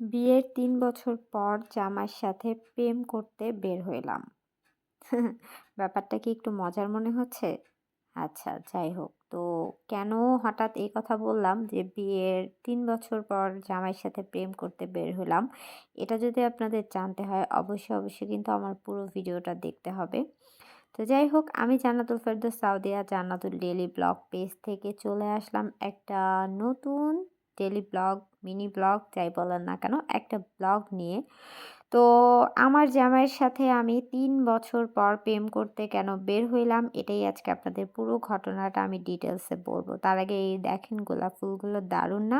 বিয়ের ৩ বছর পর জামাইয়ের সাথে প্রেম করতে বের হইলাম। ব্যাপারটা কি একটু মজার মনে হচ্ছে? আচ্ছা, যাই হোক। তো কেন হঠাৎ এই কথা বললাম যে বিয়ের ৩ বছর পর জামাইয়ের সাথে প্রেম করতে বের হলাম। এটা যদি আপনাদের জানতে হয় অবশ্যই কিন্তু আমার পুরো ভিডিওটা দেখতে হবে। তো যাই হোক, আমি জান্নাতুল ফেরদৌস সাউদিয়া জান্নাতুল ডেইলি ব্লগ পেজ থেকে চলে আসলাম একটা নতুন ডেইলি ব্লগ, মিনি ব্লগ যাই বলেন না কেন, একটা ব্লগ নিয়ে। তো আমার জামাইয়ের সাথে আমি ৩ বছর পর প্রেম করতে কেন বের হইলাম, এটাই আজকে আপনাদের পুরো ঘটনাটা আমি ডিটেইলসে বলব। তার আগে এই দেখেন গোলাপ ফুলগুলো দারুণ না?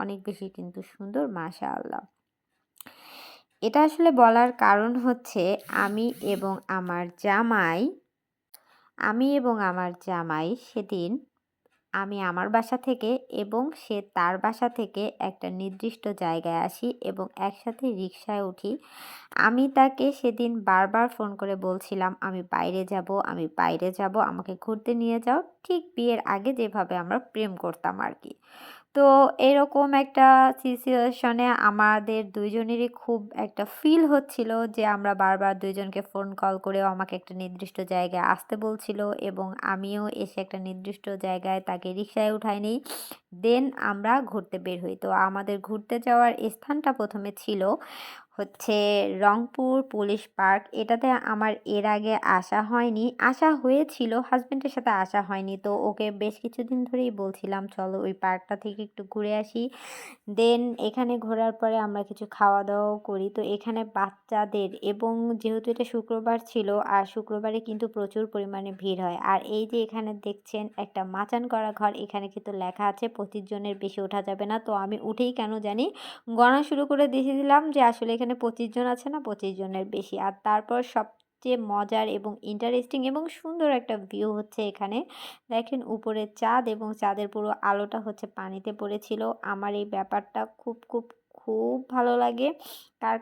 অনেক বেশি কিন্তু সুন্দর মাশাআল্লাহ। এটা আসলে বলার কারণ হচ্ছে আমি এবং আমার জামাই সেদিন আমি আমার বাসা থেকে এবং সে তার বাসা থেকে একটা নির্দিষ্ট জায়গায় আসি এবং একসাথে রিকশায় উঠি। আমি তাকে সেদিন বারবার ফোন করে বলছিলাম, আমি বাইরে যাব, আমাকে ঘুরতে নিয়ে যাও। ঠিক বিয়ের আগে যেভাবে আমরা প্রেম করতাম আরকি। তো এরকম একটা সিচুয়েশনে আমাদের ২ জনেরই খুব একটা ফিল হচ্ছিল যে আমরা বারবার ২ জনকে ফোন কল করেও আমাকে একটা নির্দিষ্ট জায়গায় আসতে বলছিল এবং আমিও এসে একটা নির্দিষ্ট জায়গায় তাকে রিকশায় উঠায় নেই। দেন আমরা ঘুরতে বের হই। তো আমাদের ঘুরতে যাওয়ার স্থানটা ১ম এ ছিল হচ্ছে রংপুর পুলিশ পার্ক। এটাতে আমার এর আগে আসা হয়নি। আসা হয়েছিল, হাসব্যান্ডের সাথে আসা হয়নি। তো ওকে বেশ কিছুদিন ধরেই বলছিলাম, "চলো ওই পার্কটা থেকে একটু ঘুরে আসি।" দেন এখানে ঘোরার পরে আমরা কিছু খাওয়া-দাওয়াও করি। তো এখানে বাচ্চাদের এবং যেহেতু এটা শুক্রবার ছিল, আর শুক্রবারে কিন্তু প্রচুর পরিমাণে ভিড় হয়। আর এই যে এখানে দেখছেন একটা মাচান করা ঘর, এখানে কিন্তু লেখা আছে ২৫ জনের বেশি ওঠা যাবে না। তো আমি উঠেই কেন জানি গণা শুরু করে দিয়েছিলাম যে আসলে এখানে ২৫ জন আছে না ২৫ জনের বেশি। আর তারপর সবচেয়ে মজার এবং ইন্টারেস্টিং এবং সুন্দর একটা ভিউ হচ্ছে এখানে। দেখেন উপরে চাঁদ এবং চাঁদের পুরো আলোটা হচ্ছে পানিতে পড়েছিল। আমার এই ব্যাপারটা খুব ভালো লাগে।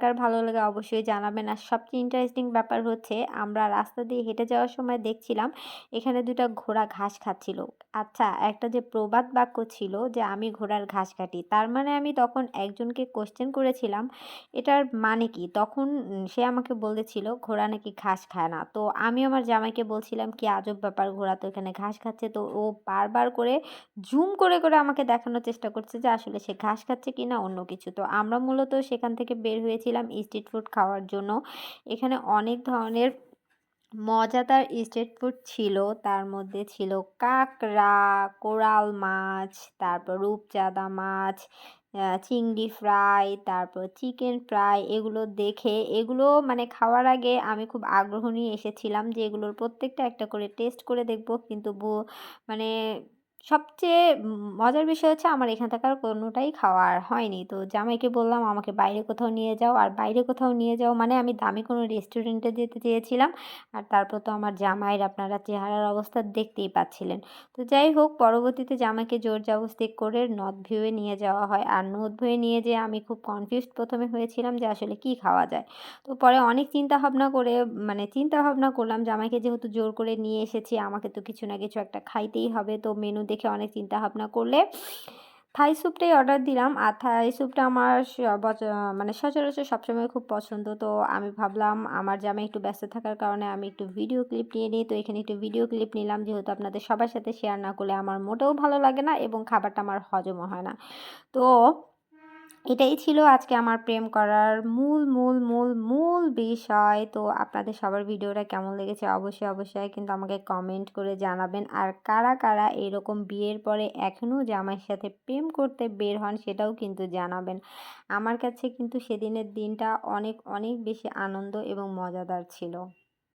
কার ভালো লাগে অবশ্যই জানাবেন। আর সবচেয়ে ইন্টারেস্টিং ব্যাপার হচ্ছে আমরা রাস্তা দিয়ে হেঁটে যাওয়ার সময় দেখছিলাম এখানে ২ টা ঘোড়া ঘাস খাচ্ছিল। আচ্ছা, একটা যে প্রবাদ বাক্য ছিল যে আমি ঘোড়ার ঘাস কাটি। তার মানে আমি তখন একজনকে কোয়েশ্চেন করেছিলাম এটার মানে কি? তখন সে আমাকে বলেছিল ঘোড়া নাকি ঘাস খায় না। তো আমি আমার জামাইকে বলছিলাম কি আজব ব্যাপার, ঘোড়া তো এখানে ঘাস খাচ্ছে। তো ও বারবার করে জুম করে আমাকে দেখানোর চেষ্টা করছে যে আসলে সে ঘাস খাচ্ছে কিনা অন্য কিছু। তো আমরা মূলত সেখান থেকে বের হয়েছিলাম স্ট্রিট ফুড খাওয়ার জন্য। এখানে অনেক ধরনের মজাদার স্ট্রিট ফুড ছিল। তার মধ্যে ছিল কাঁকড়া, কোরাল মাছ, তারপর রূপচাঁদা মাছ, চিংড়ি ফ্রাই, তারপর চিকেন ফ্রাই। এগুলো দেখে এগুলো মানে খাওয়ার আগে আমি খুব আগ্রহ নিয়ে এসেছিলাম যে এগুলোর প্রত্যেকটা একটা করে টেস্ট করে দেখব। কিন্তু মানে সবচেয়ে মজার বিষয় হচ্ছে আমার এখান থেকে আর কোনটাই খাওয়া আর হয়নি। তো জামাইকে বললাম আমাকে বাইরে কোথাও নিয়ে যাও। আর বাইরে কোথাও নিয়ে যাও মানে আমি দামি কোনো রেস্টুরেন্টে যেতে চেয়েছিলাম। আর তারপর তো আমার জামাইয়ের আপনারা চেহারার অবস্থা দেখতেই পাচ্ছিলেন। তো যাই হোক, পরবর্তীতে জামাইকে জোর-জবরদস্তি করে নর্থ ভিউ এ নিয়ে যাওয়া হয়। আর নর্থ ভিউ এ নিয়ে যেয়ে আমি খুব কনফিউজড ১ম এ হয়েছিলাম যে আসলে কি খাওয়া যায়। তো পরে অনেক চিন্তা ভাবনা করলাম জামাইকে যেহেতু জোর করে নিয়ে এসেছি আমাকে তো কিছু না কিছু একটা খাইতেই হবে। তো মেনু দেখে অনেক চিন্তা-ভাবনা করলে থাই স্যুপটাই অর্ডার দিলাম। আর থাই স্যুপটা আমার স বচ মানে সচরাচর সবসময় খুব পছন্দ। তো আমি ভাবলাম আমার জামাই একটু ব্যস্ত থাকার কারণে আমি একটু ভিডিও ক্লিপ নিয়ে নিই। তো এখানে একটু ভিডিও ক্লিপ নিলাম যেহেতু আপনাদের সবার সাথে শেয়ার না করলে আমার মোটেও ভালো লাগে না এবং খাবারটা আমার হজমও হয় না। তো এটাই ছিল আজকে আমার প্রেম করার মূল বিষয়। তো আপনাদের সবার ভিডিওটা কেমন লেগেছে অবশ্যই কিন্তু আমাকে কমেন্ট করে জানাবেন। আর কারা এরকম বিয়ের পরে এখনও জামাইয়ের সাথে প্রেম করতে বের হন সেটাও কিন্তু জানাবেন। আমার কাছে কিন্তু সেদিনের দিনটা অনেক বেশি আনন্দ এবং মজাদার ছিল।